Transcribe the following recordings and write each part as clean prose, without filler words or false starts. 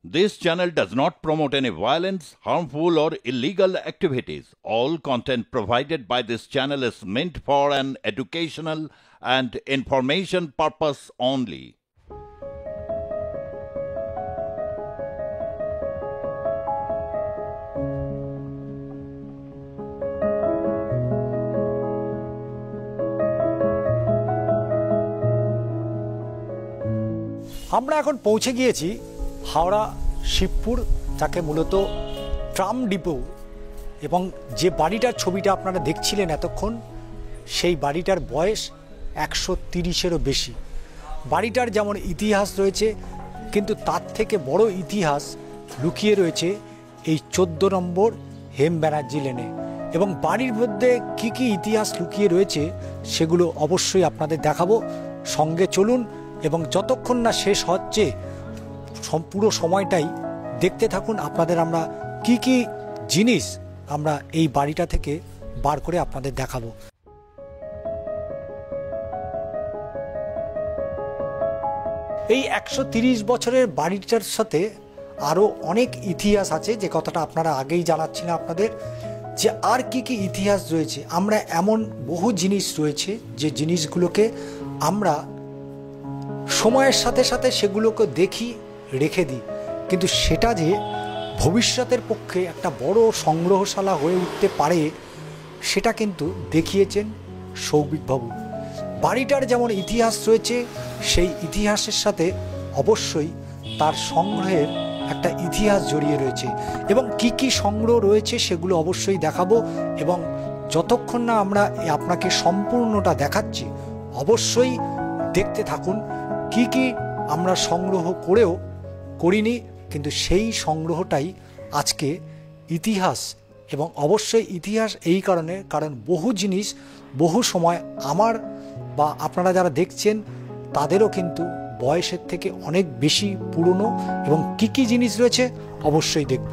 This channel does not promote any violence, harmful, or illegal activities. All content provided by this channel is meant for an educational and information purpose only. আমরা এখন পৌঁছে গিয়েছি হাওড়া শিবপুর, যাকে মূলত tram depot, এবং যে বাড়িটার ছবিটা আপনারা দেখছিলেন এতক্ষণ, সেই বাড়িটার বয়স 130-এরও বেশি। বাড়িটার যেমন ইতিহাস রয়েছে, কিন্তু তার থেকে বড় ইতিহাস লুকিয়ে রয়েছে এই 14 নম্বর হেম ব্যানার্জি লেনে। এবং বাড়ির মধ্যে কি কি ইতিহাস লুকিয়ে রয়েছে সেগুলো অবশ্যই আপনাদের দেখাবো। সঙ্গে চলুন, এবং যতক্ষণ না শেষ হচ্ছে পুরো সময়টাই দেখতে থাকুন। আপনাদের আমরা কি কি জিনিস আমরা এই বাড়িটা থেকে বার করে আপনাদের দেখাবো। এই 130 বছরের বাড়িটার সাথে আরও অনেক ইতিহাস আছে, যে কথাটা আপনারা আগেই জানাচ্ছিলেন আপনাদের, যে আর কি কি ইতিহাস রয়েছে। আমরা এমন বহু জিনিস রয়েছে যে জিনিসগুলোকে আমরা সময়ের সাথে সাথে সেগুলোকে দেখি, রেখে দিই, কিন্তু সেটা যে ভবিষ্যতের পক্ষে একটা বড় সংগ্রহশালা হয়ে উঠতে পারে সেটা কিন্তু দেখিয়েছেন সৌভিকবাবু। বাড়িটার যেমন ইতিহাস রয়েছে, সেই ইতিহাসের সাথে অবশ্যই তার সংগ্রহের একটা ইতিহাস জড়িয়ে রয়েছে, এবং কি কি সংগ্রহ রয়েছে সেগুলো অবশ্যই দেখাবো। এবং যতক্ষণ না আমরা আপনাকে সম্পূর্ণটা দেখাচ্ছি, অবশ্যই দেখতে থাকুন। কি কি আমরা সংগ্রহ করিনি, কিন্তু সেই সংগ্রহটাই আজকে ইতিহাস। এবং অবশ্যই ইতিহাস এই কারণ বহু জিনিস বহু সময় আমার বা আপনারা যারা দেখছেন তাদেরও কিন্তু বয়সের থেকে অনেক বেশি পুরনো। এবং কি কি জিনিস রয়েছে অবশ্যই দেখব।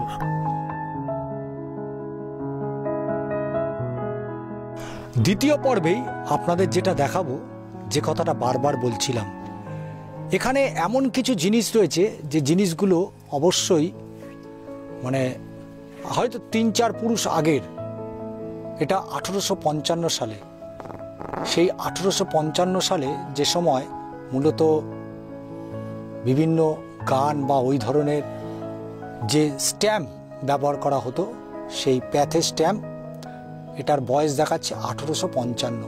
দ্বিতীয় পর্বেই আপনাদের যেটা দেখাবো, যে কথাটা বারবার বলছিলাম, এখানে এমন কিছু জিনিস রয়েছে যে জিনিসগুলো অবশ্যই হয়তো 3-4 পুরুষ আগের। এটা 1855 সালে। সেই 1855 সালে যে সময় মূলত বিভিন্ন গান বা ওই ধরনের যে স্ট্যাম্প ব্যবহার করা হতো, সেই প্যাথে স্ট্যাম্প, এটার বয়স দেখাচ্ছে 1855।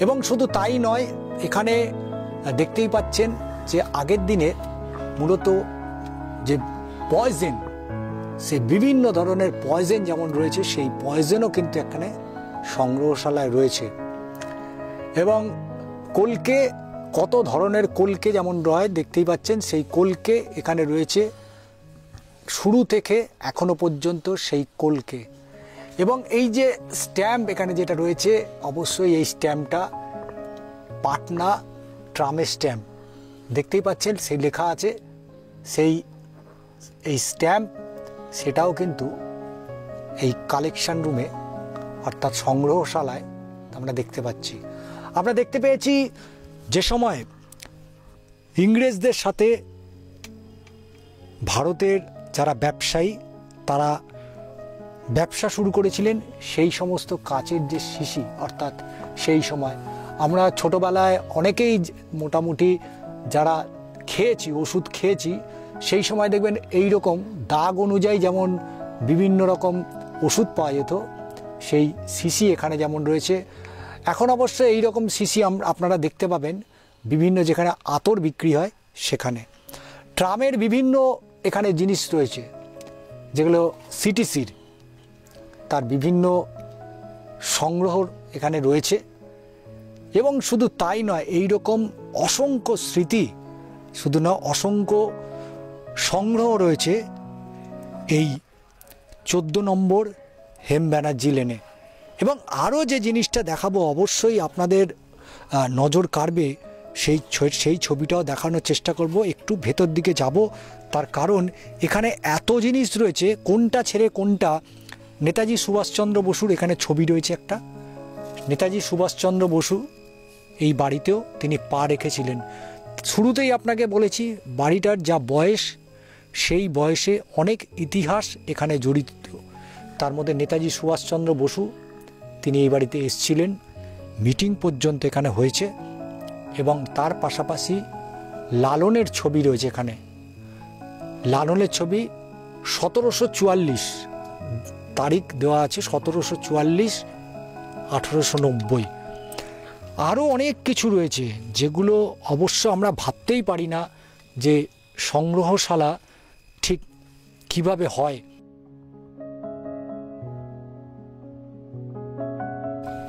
এবং শুধু তাই নয়, এখানে দেখতেই পাচ্ছেন যে আগের দিনে মূলত যে পয়জেন, সে বিভিন্ন ধরনের পয়জেন যেমন রয়েছে, সেই পয়জেনও কিন্তু এখানে সংগ্রহশালায় রয়েছে। এবং কলকে, কত ধরনের কলকে যেমন রয় দেখতেই পাচ্ছেন, সেই কলকে এখানে রয়েছে শুরু থেকে এখনো পর্যন্ত সেই কলকে। এবং এই যে স্ট্যাম্প এখানে যেটা রয়েছে, অবশ্যই এই স্ট্যাম্পটা পাটনা ট্রামের স্ট্যাম্প। দেখতেই পাচ্ছেন সেই লেখা আছে, এই স্ট্যাম্প, সেটাও কিন্তু এই কালেকশন রুমে অর্থাৎ সংগ্রহশালায় আমরা দেখতে পাচ্ছি। আমরা দেখতে পেয়েছি যে সময় ইংরেজদের সাথে ভারতের যারা ব্যবসায়ী তারা ব্যবসা শুরু করেছিলেন, সেই সমস্ত কাচের যে শিশি, অর্থাৎ সেই সময় আমরা ছোটোবেলায় অনেকেই মোটামুটি যারা খেয়েছি, ওষুধ খেয়েছি, সেই সময় দেখবেন এই রকম দাগ অনুযায়ী যেমন বিভিন্ন রকম ওষুধ পাওয়া যেত, সেই শিশি এখানে যেমন রয়েছে। এখন অবশ্য এই রকম শিশি আপনারা দেখতে পাবেন বিভিন্ন যেখানে আতর বিক্রি হয় সেখানে। ট্রামের বিভিন্ন এখানে জিনিস রয়েছে, যেগুলো সিটিসির, তার বিভিন্ন সংগ্রহ এখানে রয়েছে। এবং শুধু তাই নয়, এই রকম অসংখ্য স্মৃতি, শুধু না, অসংখ্য সংগ্রহ রয়েছে এই 14 নম্বর হেম ব্যানার্জি লেনে। এবং আরও যে জিনিসটা দেখাবো অবশ্যই আপনাদের নজর কাড়বে, সেই ছবিটাও দেখানোর চেষ্টা করব। একটু ভেতর দিকে যাব, তার কারণ এখানে এত জিনিস রয়েছে, কোনটা ছেড়ে কোনটা। নেতাজি সুভাষচন্দ্র বসুর এখানে ছবি রয়েছে একটা। নেতাজি সুভাষচন্দ্র বসু এই বাড়িতেও তিনি পা রেখেছিলেন। শুরুতেই আপনাকে বলেছি বাড়িটার যা বয়স সেই বয়সে অনেক ইতিহাস এখানে জড়িত। তার মধ্যে নেতাজি সুভাষচন্দ্র বসু তিনি এই বাড়িতে এসেছিলেন, মিটিং পর্যন্ত এখানে হয়েছে, এবং তার পাশাপাশি লালনের ছবি রয়েছে এখানে। লালনের ছবি 1744 তারিখ দেওয়া আছে, 1744, 1890। আরও অনেক কিছু রয়েছে যেগুলো অবশ্য আমরা ভাবতেই পারি না যে সংগ্রহশালা ঠিক কিভাবে হয়।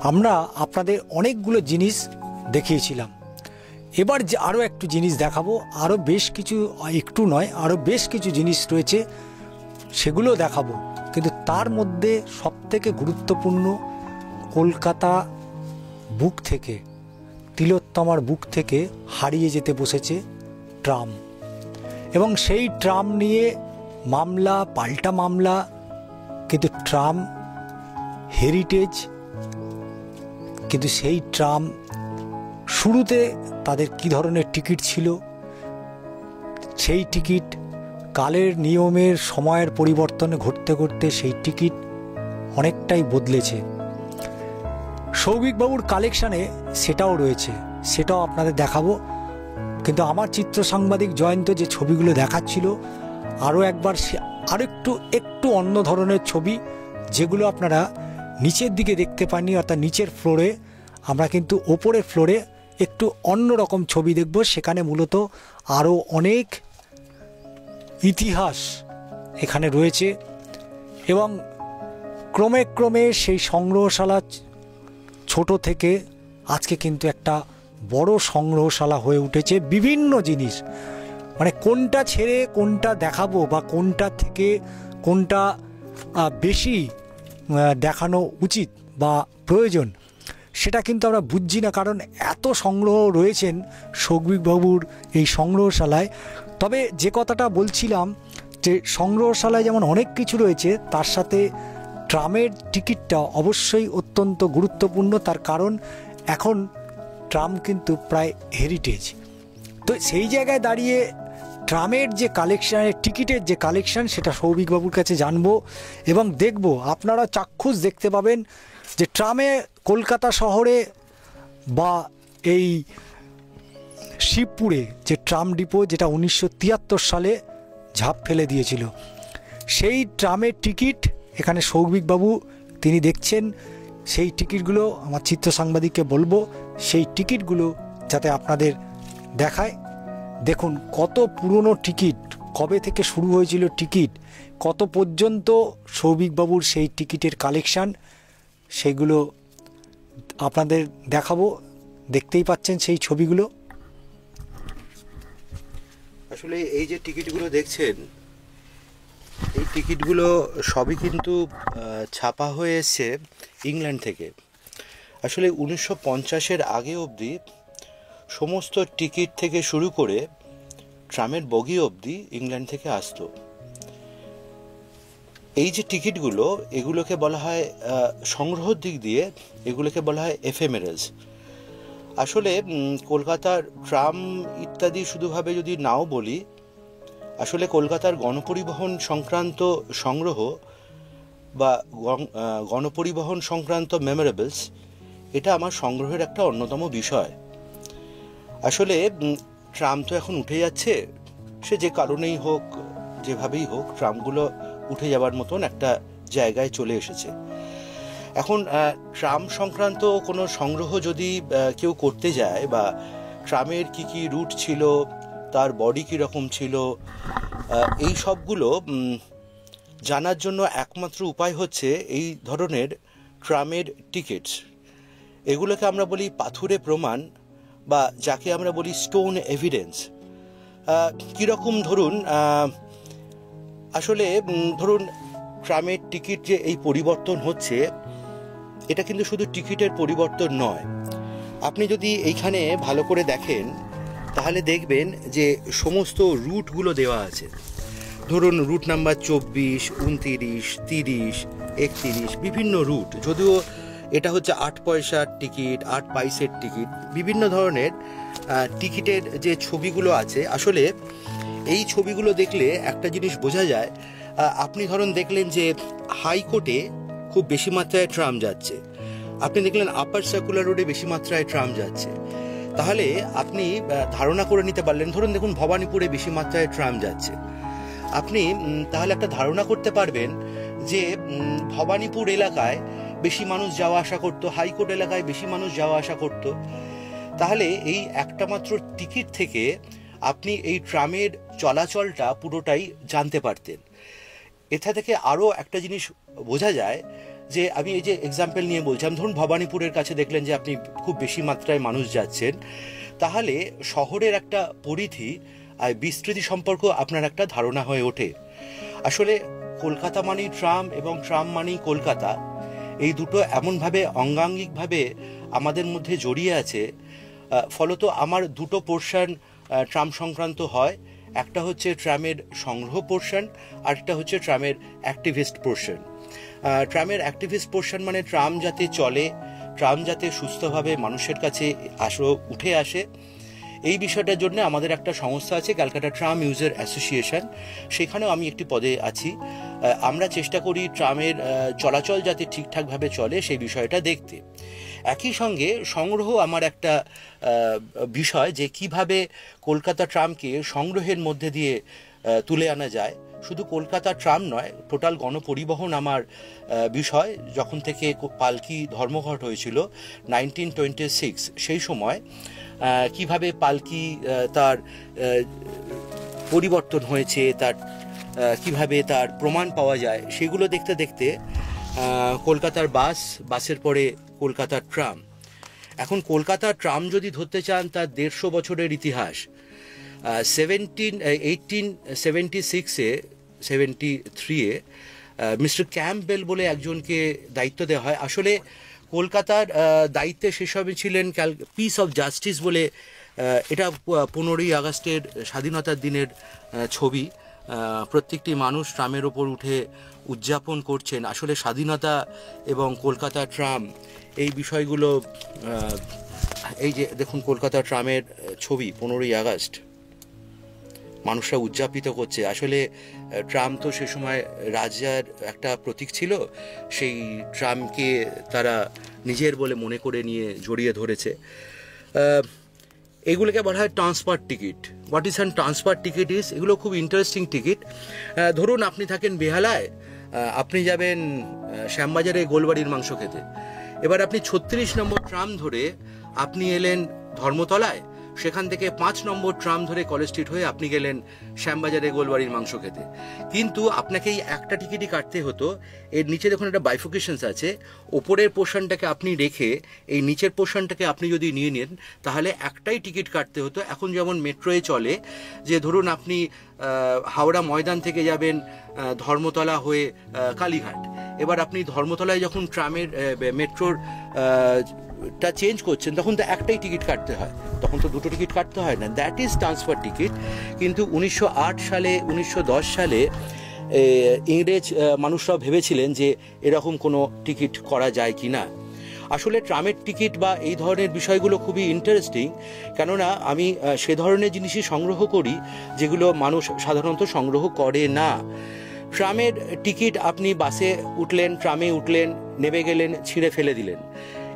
আমরা আপনাদের অনেকগুলো জিনিস দেখিয়েছিলাম, এবার যে আরও একটু জিনিস দেখাবো। আরও বেশ কিছু, একটু নয়, আরও বেশ কিছু জিনিস রয়েছে, সেগুলো দেখাবো। কিন্তু তার মধ্যে সবথেকে গুরুত্বপূর্ণ, কলকাতা বুক থেকে, তিলোত্তমার বুক থেকে হারিয়ে যেতে বসেছে ট্রাম, এবং সেই ট্রাম নিয়ে মামলা, পাল্টা মামলা। কিন্তু ট্রাম হেরিটেজ, কিন্তু সেই ট্রাম শুরুতে তাদের কি ধরনের টিকিট ছিল, সেই টিকিট কালের নিয়মের সময়ের পরিবর্তনে ঘটতে ঘটতে সেই টিকিট অনেকটাই বদলেছে। সৌভিকবাবুর কালেকশানে সেটাও রয়েছে, সেটাও আপনাদের দেখাবো। কিন্তু আমার চিত্র সাংবাদিক জয়ন্ত যে ছবিগুলো দেখাচ্ছিল, আরও একবার একটু অন্য ধরনের ছবি, যেগুলো আপনারা নিচের দিকে দেখতে পাননি, অর্থাৎ নিচের ফ্লোরে। আমরা কিন্তু ওপরের ফ্লোরে একটু অন্য রকম ছবি দেখব, সেখানে মূলত আরও অনেক ইতিহাস এখানে রয়েছে, এবং ক্রমে ক্রমে সেই সংগ্রহশালা ছোট থেকে আজকে কিন্তু একটা বড় সংগ্রহশালা হয়ে উঠেছে। বিভিন্ন জিনিস, মানে কোনটা ছেড়ে কোনটা দেখাবো বা কোনটা থেকে কোনটা বেশি দেখানো উচিত বা প্রয়োজন, সেটা কিন্তু আমরা বুঝছি না, কারণ এত সংগ্রহ রয়েছেন সৌভিকবাবুর এই সংগ্রহশালায়। তবে যে কথাটা বলছিলাম, যে সংগ্রহশালায় যেমন অনেক কিছু রয়েছে, তার সাথে ট্রামের টিকিটটা অবশ্যই অত্যন্ত গুরুত্বপূর্ণ। তার কারণ এখন ট্রাম কিন্তু প্রায় হেরিটেজ। তো সেই জায়গায় দাঁড়িয়ে ট্রামের যে কালেকশানের, টিকিটের যে কালেকশান, সেটা সৌভিকবাবুর কাছে জানবো এবং দেখব। আপনারা চাক্ষুষ দেখতে পাবেন যে ট্রামে কলকাতা শহরে বা এই শিবপুরে যে ট্রাম ডিপো, যেটা 1973 সালে ঝাঁপ ফেলে দিয়েছিল, সেই ট্রামের টিকিট এখানে সৌভিকবাবু তিনি দেখছেন। সেই টিকিটগুলো আমার চিত্র সাংবাদিককে বলবো সেই টিকিটগুলো যাতে আপনাদের দেখায়। দেখুন কত পুরনো টিকিট, কবে থেকে শুরু হয়েছিল টিকিট, কত পর্যন্ত সৌভিকবাবুর সেই টিকিটের কালেকশান, সেগুলো আপনাদের দেখাবো। দেখতেই পাচ্ছেন সেই ছবিগুলো। আসলে এই যে টিকিটগুলো দেখছেন, এই টিকিটগুলো সবই কিন্তু ছাপা হয়ে এসছে ইংল্যান্ড থেকে। আসলে 1950-এর আগে অবধি সমস্ত টিকিট থেকে শুরু করে ট্রামের বগি অবধি ইংল্যান্ড থেকে আসতো। এই যে টিকিটগুলো, এগুলোকে বলা হয় সংগ্রহের দিক দিয়ে এগুলোকে বলা হয় এফেমেরালস। আসলে কলকাতার ট্রাম ইত্যাদি শুধুভাবে যদি নাও বলি, আসলে কলকাতার গণপরিবহন সংক্রান্ত সংগ্রহ বা গণপরিবহন সংক্রান্ত মেমোরেবলস, এটা আমার সংগ্রহের একটা অন্যতম বিষয়। আসলে ট্রাম তো এখন উঠে যাচ্ছে, সে যে কারণেই হোক, যেভাবেই হোক, ট্রামগুলো উঠে যাওয়ার মতন একটা জায়গায় চলে এসেছে। এখন ট্রাম সংক্রান্ত কোনো সংগ্রহ যদি কেউ করতে যায়, বা ট্রামের কি কি রুট ছিল, তার বডি কীরকম ছিল, এই সবগুলো জানার জন্য একমাত্র উপায় হচ্ছে এই ধরনের ট্রামের টিকিটস। এগুলোকে আমরা বলি পাথুরে প্রমাণ, বা যাকে আমরা বলি স্টোন এভিডেন্স। কীরকম ধরুন, আসলে ধরুন ট্রামের টিকিট যে এই পরিবর্তন হচ্ছে, এটা কিন্তু শুধু টিকিটের পরিবর্তন নয়। আপনি যদি এইখানে ভালো করে দেখেন, তাহলে দেখবেন যে সমস্ত রুটগুলো দেওয়া আছে। ধরুন রুট নাম্বার 24, 29, 30, 31, বিভিন্ন রুট। যদিও এটা হচ্ছে 8 পয়সার টিকিট, 8 পয়সার টিকিট, বিভিন্ন ধরনের টিকিটের যে ছবিগুলো আছে, আসলে এই ছবিগুলো দেখলে একটা জিনিস বোঝা যায়, আপনি ধরুন দেখলেন যে হাইকোর্টে খুব বেশি মাত্রায় ট্রাম যাচ্ছে, আপনি দেখলেন আপার সার্কুলার রোডে বেশি মাত্রায় ট্রাম যাচ্ছে, তাহলে আপনি ধারণা করে নিতে পারলেন, ধরুন দেখুন ভবানীপুরে বেশি মাত্রায় ট্রাম যাচ্ছে, আপনি তাহলে একটা ধারণা করতে পারবেন যে ভবানীপুর এলাকায় বেশি মানুষ যাওয়া আসা করতো, হাইকোর্ট এলাকায় বেশি মানুষ যাওয়া আসা করতো। তাহলে এই একটা মাত্র টিকিট থেকে আপনি এই ট্রামের চলাচলটা পুরোটাই জানতে পারতেন। এটা থেকে আরও একটা জিনিস বোঝা যায় যে, আমি এই যে এক্সাম্পল নিয়ে বলছিলাম, ধরুন ভবানীপুরের কাছে দেখলেন যে আপনি খুব বেশি মাত্রায় মানুষ যাচ্ছেন, তাহলে শহরের একটা পরিধি আর বিস্তৃতি সম্পর্ক আপনার একটা ধারণা হয়ে ওঠে। আসলে কলকাতা মানেই ট্রাম এবং ট্রাম মানেই কলকাতা, এই দুটো এমনভাবে অঙ্গাঙ্গিকভাবে আমাদের মধ্যে জড়িয়ে আছে। ফলত আমার দুটো পোর্শন ট্রাম সংক্রান্ত হয়, একটা হচ্ছে ট্রামের সংগ্রহ পোর্শন, আর একটা হচ্ছে ট্রামের অ্যাক্টিভিস্ট পোর্শন। ট্রামের অ্যাক্টিভিস্ট পোর্শন মানে ট্রাম যাতে চলে, ট্রাম যাতে সুস্থভাবে মানুষের কাছে উঠে আসে, এই বিষয়টার জন্য আমাদের একটা সংস্থা আছে ক্যালকাটা ট্রাম ইউজার অ্যাসোসিয়েশন, সেখানেও আমি একটি পদে আছি। আমরা চেষ্টা করি ট্রামের চলাচল যাতে ঠিকঠাকভাবে চলে সেই বিষয়টা দেখতে। একই সঙ্গে সংগ্রহ আমার একটা বিষয়, যে কিভাবে কলকাতা ট্রামকে সংগ্রহের মধ্যে দিয়ে তুলে আনা যায়। শুধু কলকাতা ট্রাম নয়, টোটাল গণপরিবহন আমার বিষয়। যখন থেকে পালকি ধর্মঘট হয়েছিল 1926, সেই সময় কিভাবে পালকি তার পরিবর্তন হয়েছে, তার কিভাবে তার প্রমাণ পাওয়া যায়, সেগুলো দেখতে দেখতে কলকাতার বাসের পরে কলকাতার ট্রাম। এখন কলকাতার ট্রাম যদি ধরতে চান, তার 150 বছরের ইতিহাস। 1873-এ মিস্টার ক্যাম্পবেল বলে একজনকে দায়িত্ব দেওয়া হয়। আসলে কলকাতার দায়িত্বে সেসবে ছিলেন পিস অফ জাস্টিস বলে, এটা 15ই আগস্টের স্বাধীনতার দিনের ছবি। প্রত্যেকটি মানুষ ট্রামের ওপর উঠে উদযাপন করছেন। আসলে স্বাধীনতা এবং কলকাতা ট্রাম এই বিষয়গুলো, এই যে দেখুন কলকাতা ট্রামের ছবি 15ই আগস্ট, মানুষরা উদযাপিত করছে। আসলে ট্রাম তো সে সময় রাজার একটা প্রতীক ছিল, সেই ট্রামকে তারা নিজের বলে মনে করে নিয়ে জড়িয়ে ধরেছে। এগুলোকে বলা হয় transfer ticket. What is an transfer ticket is, এগুলো খুব ইন্টারেস্টিং টিকিট। ধরুন আপনি থাকেন বেহালায়, আপনি যাবেন শ্যামবাজারে গোলবাড়ির মাংস খেতে, এবার আপনি 36 নম্বর ট্রাম ধরে আপনি এলেন ধর্মতলায়, সেখান থেকে 5 নম্বর ট্রাম ধরে কলেজ স্ট্রিট হয়ে আপনি গেলেন শ্যামবাজারে গোলবাড়ির মাংস খেতে। কিন্তু আপনাকে এই একটা টিকিটই কাটতে হতো। এর নিচে দেখুন একটা বাইফোকেশনস আছে, ওপরের পোর্শনটাকে আপনি রেখে এই নিচের পোর্শনটাকে আপনি যদি নিয়ে নেন, তাহলে একটাই টিকিট কাটতে হতো। এখন যেমন মেট্রোয়ে চলে, যে ধরুন আপনি হাওড়া ময়দান থেকে যাবেন ধর্মতলা হয়ে কালীঘাট, এবার আপনি ধর্মতলায় যখন ট্রামের মেট্রোর টা চেঞ্জ করছেন, তখন তো একটাই টিকিট কাটতে হয়, তখন তো দুটো টিকিট কাটতে হয় না। That is transfer ticket. কিন্তু 1908 সালে 1910 সালে ইংরেজ মানুষরা ভেবেছিলেন যে এরকম কোনো টিকিট করা যায় কি না। আসলে ট্রামের টিকিট বা এই ধরনের বিষয়গুলো খুবই ইন্টারেস্টিং, কেননা আমি সে ধরনের জিনিসই সংগ্রহ করি যেগুলো মানুষ সাধারণত সংগ্রহ করে না। ট্রামের টিকিট, আপনি বাসে উঠলেন, ট্রামে উঠলেন, নেমে গেলেন, ছিঁড়ে ফেলে দিলেন,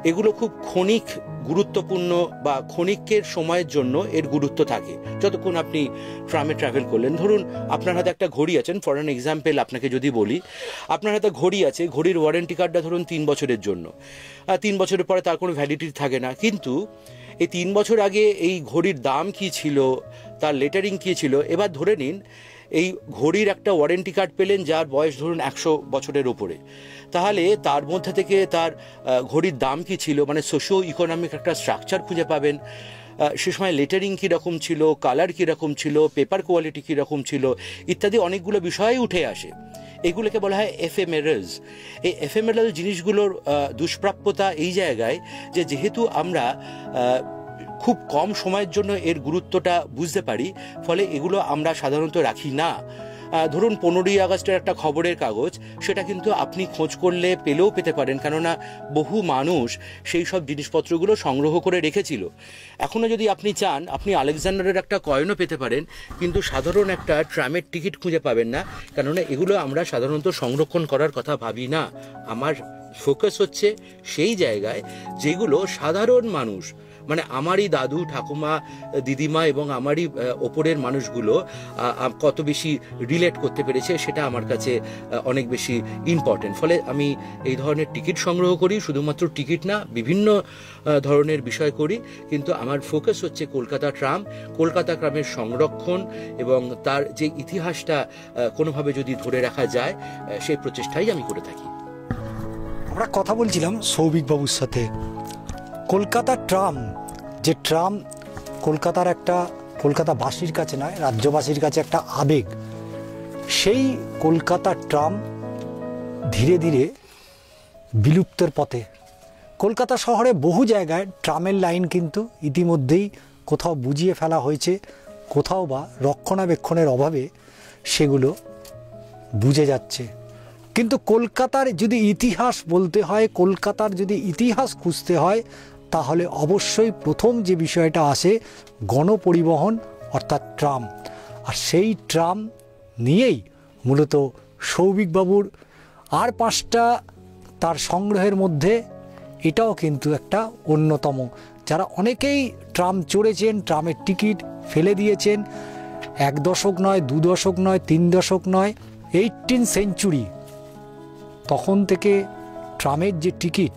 এগুলো খুব ক্ষণিক গুরুত্বপূর্ণ বা ক্ষণিকের সময়ের জন্য এর গুরুত্ব থাকে যতক্ষণ আপনি ট্রামে ট্রাভেল করলেন। ধরুন আপনার হাতে একটা ঘড়ি আছে, ফর অ্যান এক্সাম্পল আপনাকে যদি বলি, আপনার হাতে ঘড়ি আছে, ঘড়ির ওয়ারেন্টি কার্ডটা ধরুন 3 বছরের জন্য, 3 বছরের পরে তার কোনো ভ্যালিডিটি থাকে না। কিন্তু এই 3 বছর আগে এই ঘড়ির দাম কি ছিল, তার লেটারিং কি ছিল, এবার ধরে নিন এই ঘড়ির একটা ওয়ারেন্টি কার্ড পেলেন যার বয়স ধরুন 100 বছরের ওপরে, তাহলে তার মধ্যে থেকে তার ঘড়ির দাম কি ছিল, মানে সোশিও ইকোনমিক একটা স্ট্রাকচার খুঁজে পাবেন। সে সময় লেটারিং কীরকম ছিল, কালার কীরকম ছিল, পেপার কোয়ালিটি কীরকম ছিল, ইত্যাদি অনেকগুলো বিষয় উঠে আসে। এগুলোকে বলা হয় এফএমএরালস। এই এফএমএরাল জিনিসগুলোর দুষ্প্রাপ্যতা এই জায়গায় যে যেহেতু আমরা খুব কম সময়ের জন্য এর গুরুত্বটা বুঝতে পারি, ফলে এগুলো আমরা সাধারণত রাখি না। ধরুন 15ই আগস্টের একটা খবরের কাগজ, সেটা কিন্তু আপনি খোঁজ করলে পেলেও পেতে পারেন, কেননা বহু মানুষ সেই সব জিনিসপত্রগুলো সংগ্রহ করে রেখেছিল। এখনও যদি আপনি চান, আপনি আলেকজান্ডারের একটা কয়েনও পেতে পারেন, কিন্তু সাধারণ একটা ট্রামের টিকিট খুঁজে পাবেন না, কেননা এগুলো আমরা সাধারণত সংরক্ষণ করার কথা ভাবি না। আমার ফোকাস হচ্ছে সেই জায়গায় যেগুলো সাধারণ মানুষ, মানে আমারই দাদু, ঠাকুমা, দিদিমা এবং আমারই ওপরের মানুষগুলো কত বেশি রিলেট করতে পেরেছে, সেটা আমার কাছে অনেক বেশি ইম্পর্টেন্ট। ফলে আমি এই ধরনের টিকিট সংগ্রহ করি, শুধুমাত্র টিকিট না, বিভিন্ন ধরনের বিষয় করি, কিন্তু আমার ফোকাস হচ্ছে কলকাতা ট্রাম, কলকাতা ট্রামের সংরক্ষণ এবং তার যে ইতিহাসটা কোনোভাবে যদি ধরে রাখা যায়, সেই প্রচেষ্টাই আমি করে থাকি। আমরা কথা বলছিলাম সৌভিকবাবুর সাথে। কলকাতা ট্রাম, যে ট্রাম কলকাতার একটা, কলকাতাবাসীর কাছে নয়, রাজ্যবাসীর কাছে একটা আবেগ, সেই কলকাতা ট্রাম ধীরে ধীরে বিলুপ্তের পথে। কলকাতা শহরে বহু জায়গায় ট্রামের লাইন কিন্তু ইতিমধ্যেই কোথাও বুঝিয়ে ফেলা হয়েছে, কোথাও বা রক্ষণাবেক্ষণের অভাবে সেগুলো বুঝে যাচ্ছে। কিন্তু কলকাতার যদি ইতিহাস বলতে হয়, কলকাতার যদি ইতিহাস খুঁজতে হয়, তাহলে অবশ্যই প্রথম যে বিষয়টা আসে গণপরিবহন অর্থাৎ ট্রাম। আর সেই ট্রাম নিয়েই মূলত সৌভিকবাবুর আর 5টা তার সংগ্রহের মধ্যে এটাও কিন্তু একটা অন্যতম। যারা অনেকেই ট্রাম চড়েছেন, ট্রামের টিকিট ফেলে দিয়েছেন, 1 দশক নয়, 2 দশক নয়, 3 দশক নয়, 18 সেঞ্চুরি তখন থেকে ট্রামের যে টিকিট,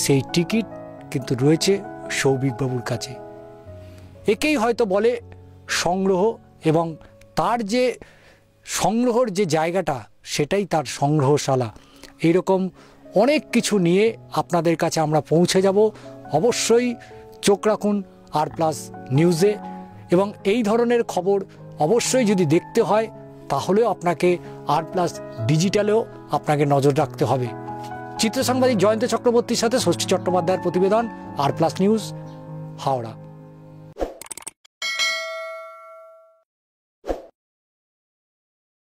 সেই টিকিট কিন্তু রয়েছে সৌভিকবাবুর কাছে। একেই হয়তো বলে সংগ্রহ, এবং তার যে সংগ্রহর যে জায়গাটা, সেটাই তার সংগ্রহশালা। এইরকম অনেক কিছু নিয়ে আপনাদের কাছে আমরা পৌঁছে যাব। অবশ্যই চোখ রাখুন আর+ নিউজে, এবং এই ধরনের খবর অবশ্যই যদি দেখতে হয়, তাহলেও আপনাকে আর+ ডিজিটালেও আপনাকে নজর রাখতে হবে। চিত্র সাংবাদিক জয়ন্ত চক্রবর্তীর সাথে ষষ্ঠী চট্টোপাধ্যায়ের প্রতিবেদন, আর+ নিউজ, হাওড়া।